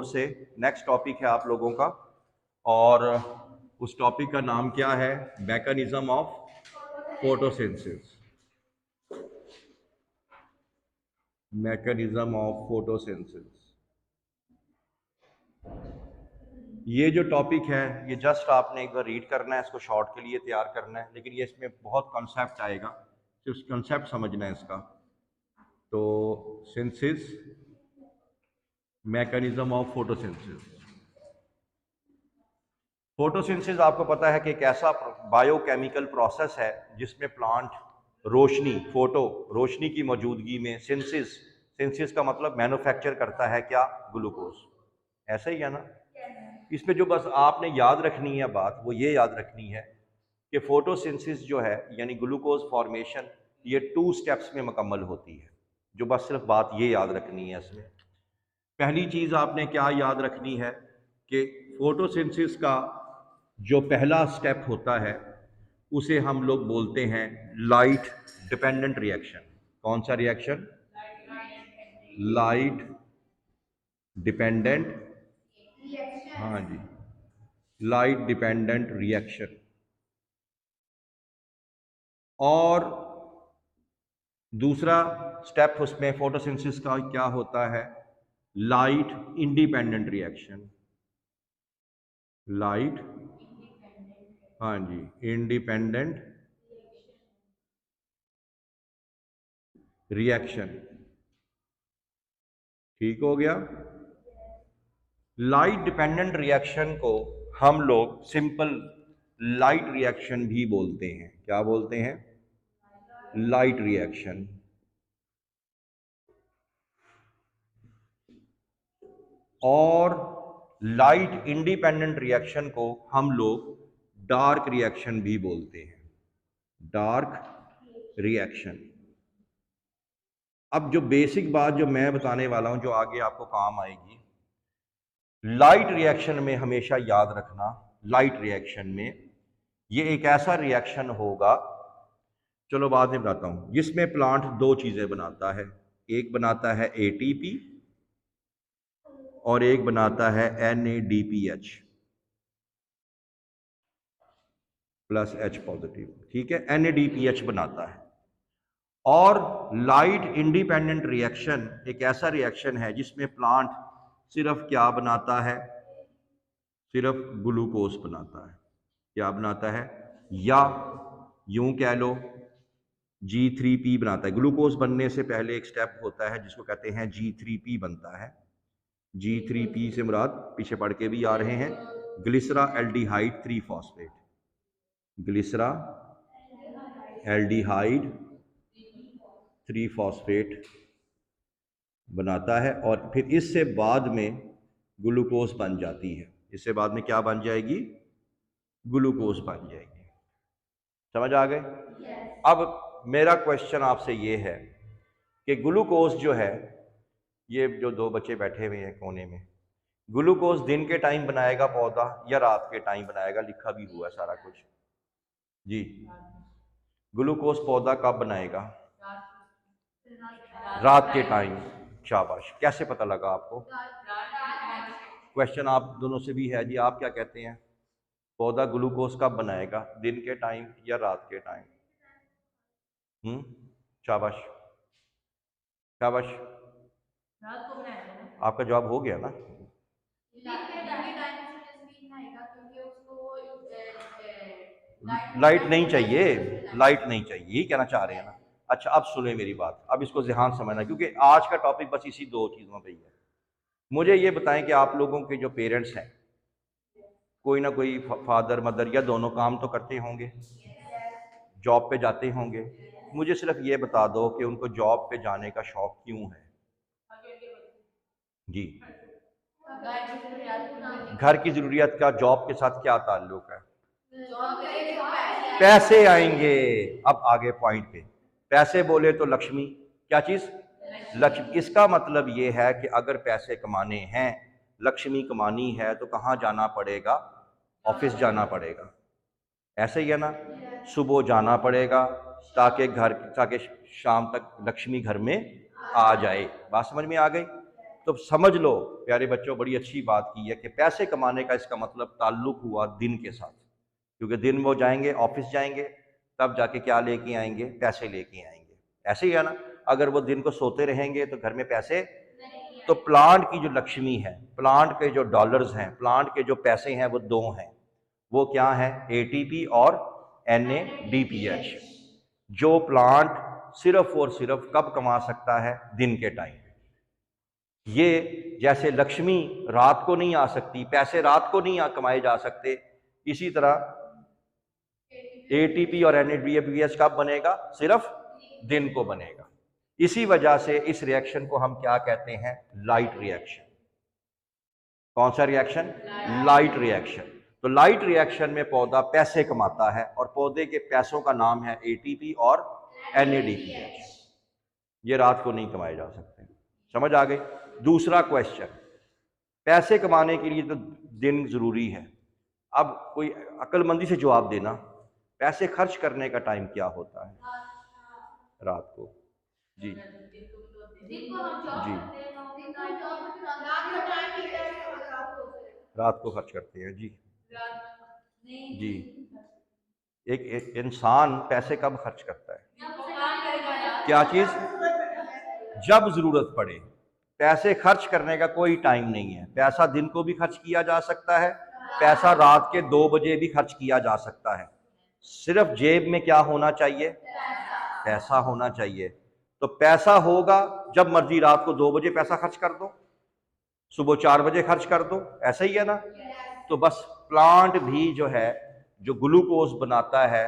से next topic है आप लोगों का, और उस टॉपिक का नाम क्या है? Mechanism of photosynthesis. Mechanism of photosynthesis. ये जो टॉपिक है ये जस्ट आपने एक बार रीड करना है, इसको शॉर्ट के लिए तैयार करना है, लेकिन ये इसमें बहुत कॉन्सेप्ट आएगा, सिर्फ कॉन्सेप्ट समझना है इसका। तो synthesis, mechanism of photosynthesis. Photosynthesis आपको पता है कि एक ऐसा बायोकेमिकल प्रोसेस है जिसमें प्लांट रोशनी, रोशनी की मौजूदगी में सिंथेसिस का मतलब मैन्युफैक्चर करता है क्या? ग्लूकोज। ऐसा ही है ना? इसमें जो बस आपने याद रखनी है बात, वो ये याद रखनी है कि फोटोसिंथेसिस जो है यानी ग्लूकोज फॉर्मेशन, ये 2 स्टेप्स में मुकम्मल होती है। जो बस सिर्फ बात ये याद रखनी है इसमें। पहली चीज़ आपने क्या याद रखनी है कि फोटोसिंथेसिस का जो पहला स्टेप होता है उसे हम लोग बोलते हैं लाइट डिपेंडेंट रिएक्शन। कौन सा रिएक्शन? लाइट डिपेंडेंट, हाँ जी, लाइट डिपेंडेंट रिएक्शन। और दूसरा स्टेप उसमें फोटोसिंथेसिस का क्या होता है? Light independent reaction. लाइट, हाँ जी, इंडिपेंडेंट रिएक्शन। ठीक हो गया? लाइट डिपेंडेंट रिएक्शन को हम लोग सिंपल लाइट रिएक्शन भी बोलते हैं। क्या बोलते हैं? Light reaction. और लाइट इंडिपेंडेंट रिएक्शन को हम लोग डार्क रिएक्शन भी बोलते हैं। Dark reaction. अब जो बेसिक बात जो मैं बताने वाला हूं, जो आगे आपको काम आएगी, लाइट रिएक्शन में हमेशा याद रखना, लाइट रिएक्शन में ये एक ऐसा रिएक्शन होगा, चलो बाद में बताता हूं, जिसमें प्लांट 2 चीजें बनाता है। एक बनाता है एटीपी और एक बनाता है NADPH प्लस H पॉजिटिव। ठीक है, NADPH बनाता है। और लाइट इंडिपेंडेंट रिएक्शन एक ऐसा रिएक्शन है जिसमें प्लांट सिर्फ क्या बनाता है? सिर्फ ग्लूकोज बनाता है। क्या बनाता है? या यूं कह लो G3P बनाता है। ग्लूकोज बनने से पहले एक स्टेप होता है जिसको कहते हैं G3P बनता है। G3P से मुराद पीछे पढ़ के भी आ रहे हैं, ग्लिसरा एल्डिहाइड 3 फॉस्फेट। ग्लिसरा एल्डिहाइड 3 फॉस्फेट बनाता है और फिर इससे बाद में ग्लूकोज बन जाती है। इससे बाद में क्या बन जाएगी? ग्लूकोज बन जाएगी। समझ आ गए? अब मेरा क्वेश्चन आपसे ये है कि ग्लूकोज जो है, ये जो 2 बच्चे बैठे हुए हैं कोने में, ग्लूकोज दिन के टाइम बनाएगा पौधा या रात के टाइम बनाएगा? लिखा भी हुआ है सारा कुछ जी। ग्लूकोज पौधा कब बनाएगा? रात के टाइम। शाबाश। कैसे पता लगा आपको? क्वेश्चन आप दोनों से भी है जी, आप क्या कहते हैं? पौधा ग्लूकोज कब बनाएगा, दिन के टाइम या रात के टाइम? शाबाश शाबाश, रात को बनाएगा ना। आपका जवाब हो गया ना? लाइट नहीं चाहिए, लाइट नहीं चाहिए, यही कहना चाह रहे हैं ना? अच्छा, अब सुने मेरी बात, अब इसको ध्यान समझना, क्योंकि आज का टॉपिक बस इसी 2 चीज़ों पे ही है। मुझे ये बताएं कि आप लोगों के जो पेरेंट्स हैं, कोई ना कोई फादर मदर या दोनों काम तो करते होंगे, जॉब पे जाते होंगे। मुझे सिर्फ ये बता दो कि उनको जॉब पे जाने का शौक क्यों है? जी, घर की जरूरियत का जॉब के साथ क्या ताल्लुक है? पैसे आएंगे। अब आगे पॉइंट पे, पैसे बोले तो लक्ष्मी, क्या चीज? लक्ष्मी। इसका मतलब ये है कि अगर पैसे कमाने हैं, लक्ष्मी कमानी है, तो कहाँ जाना पड़ेगा? ऑफिस जाना पड़ेगा। ऐसे ही है ना? सुबह जाना पड़ेगा ताकि शाम तक लक्ष्मी घर में आ जाए। बात समझ में आ गई? तो समझ लो प्यारे बच्चों, बड़ी अच्छी बात की है कि पैसे कमाने का इसका मतलब ताल्लुक हुआ दिन के साथ, क्योंकि दिन वो जाएंगे, ऑफिस जाएंगे, तब जाके क्या लेके आएंगे, पैसे लेके आएंगे। ऐसे ही है ना, अगर वो दिन को सोते रहेंगे तो घर में पैसे, तो प्लांट की जो लक्ष्मी है, प्लांट के जो डॉलर्स हैं, प्लांट के जो पैसे हैं, वो दो हैं। वो क्या है? एटीपी और NADPH। जो प्लांट सिर्फ और सिर्फ कब कमा सकता है? दिन के टाइम। ये जैसे लक्ष्मी रात को नहीं आ सकती, पैसे रात को नहीं कमाए जा सकते, इसी तरह ATP और NADPH कब बनेगा? सिर्फ दिन को बनेगा। इसी वजह से इस रिएक्शन को हम क्या कहते हैं? Light reaction. कौन सा रिएक्शन? Light reaction. तो लाइट रिएक्शन में पौधा पैसे कमाता है और पौधे के पैसों का नाम है ATP और NADPH। ये रात को नहीं कमाए जा सकते। समझ आ गई? दूसरा क्वेश्चन, पैसे कमाने के लिए तो दिन जरूरी है। अब कोई अक्लमंदी से जवाब देना, पैसे खर्च करने का टाइम क्या होता है? रात को। जी जी, रात को खर्च करते हैं जी। जी, एक इंसान पैसे कब खर्च करता है? क्या चीज? जब जरूरत पड़े। पैसे खर्च करने का कोई टाइम नहीं है। पैसा दिन को भी खर्च किया जा सकता है, पैसा रात के 2 बजे भी खर्च किया जा सकता है। सिर्फ जेब में क्या होना चाहिए? पैसा होना चाहिए। तो पैसा होगा जब मर्जी, रात को 2 बजे पैसा खर्च कर दो, सुबह 4 बजे खर्च कर दो, ऐसा ही है ना? तो बस प्लांट भी जो है, जो ग्लूकोज बनाता है,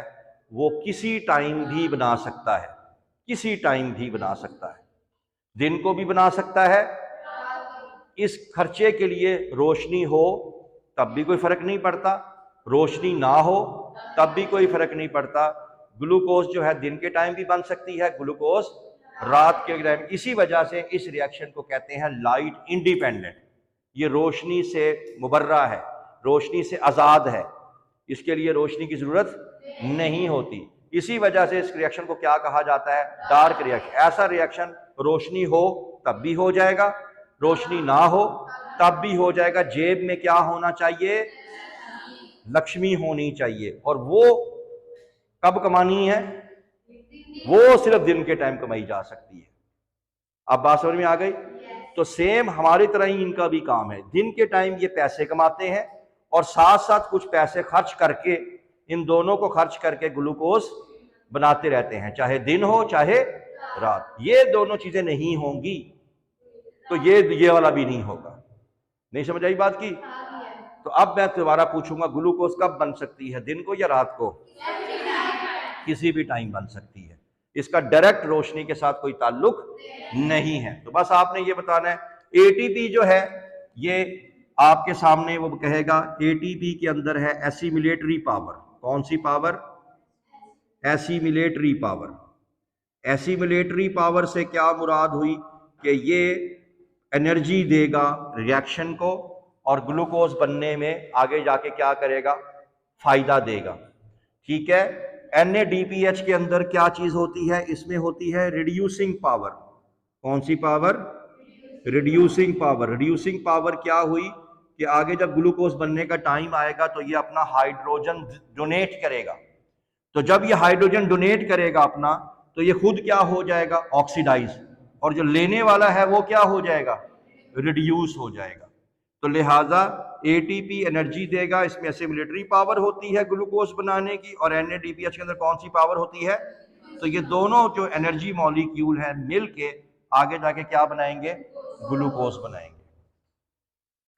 वो किसी टाइम भी बना सकता है, किसी टाइम भी बना सकता है, दिन को भी बना सकता है। इस खर्चे के लिए रोशनी हो तब भी कोई फर्क नहीं पड़ता, रोशनी ना हो तब भी कोई फर्क नहीं पड़ता। ग्लूकोज जो है दिन के टाइम भी बन सकती है, ग्लूकोज रात के टाइम। इसी वजह से इस रिएक्शन को कहते हैं लाइट इंडिपेंडेंट। ये रोशनी से मुबर्रा है, रोशनी से आज़ाद है, इसके लिए रोशनी की जरूरत नहीं होती। इसी वजह से इस रिएक्शन को क्या कहा जाता है? Dark reaction. ऐसा रिएक्शन रोशनी हो तब भी हो जाएगा, रोशनी ना हो तब भी हो जाएगा। जेब में क्या होना चाहिए? लक्ष्मी होनी चाहिए। और वो कब कमानी है? वो सिर्फ दिन के टाइम कमाई जा सकती है। अब बात समझ में आ गई? तो सेम हमारी तरह ही इनका भी काम है। दिन के टाइम ये पैसे कमाते हैं और साथ साथ कुछ पैसे खर्च करके, इन दोनों को खर्च करके ग्लूकोज बनाते रहते हैं, चाहे दिन हो चाहे रात। ये दोनों चीजें नहीं होंगी तो ये वाला भी नहीं होगा। नहीं समझ आई बात की? तो अब मैं दोबारा पूछूंगा, ग्लूकोज कब बन सकती है? दिन को या रात को? किसी भी टाइम बन सकती है। इसका डायरेक्ट रोशनी के साथ कोई ताल्लुक नहीं है। तो बस आपने ये बताना है, एटीपी जो है ये आपके सामने वो कहेगा, एटीपी के अंदर है एसिमिलेटरी पावर। कौन सी power? Assimilatory power. Assimilatory power से क्या मुराद हुई कि ये एनर्जी देगा रिएक्शन को और ग्लूकोज बनने में आगे जाके क्या करेगा? फायदा देगा। ठीक है। NADPH के अंदर क्या चीज होती है? इसमें होती है रिड्यूसिंग पावर। कौन सी power? Reducing power. Reducing power क्या हुई कि आगे जब ग्लूकोज बनने का टाइम आएगा तो ये अपना हाइड्रोजन डोनेट करेगा। तो जब ये हाइड्रोजन डोनेट करेगा अपना, तो ये खुद क्या हो जाएगा? ऑक्सीडाइज। और जो लेने वाला है वो क्या हो जाएगा? रिड्यूस हो जाएगा। तो लिहाजा ATP एनर्जी देगा, इसमें एसिमिलेटरी पावर होती है ग्लूकोज बनाने की, और NADPH के अंदर कौन सी पावर होती है? तो ये दोनों जो एनर्जी मॉलिक्यूल है मिलके आगे जाके क्या बनाएंगे? ग्लूकोज बनाएंगे।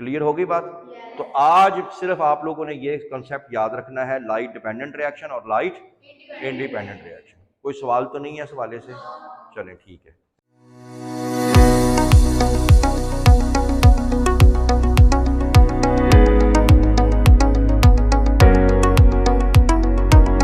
क्लियर हो गई बात? तो आज सिर्फ आप लोगों ने ये कॉन्सेप्ट याद रखना है, लाइट डिपेंडेंट रिएक्शन और लाइट इंडिपेंडेंट रिएक्शन। कोई सवाल तो नहीं है इस हवाले से? चलें ठीक है।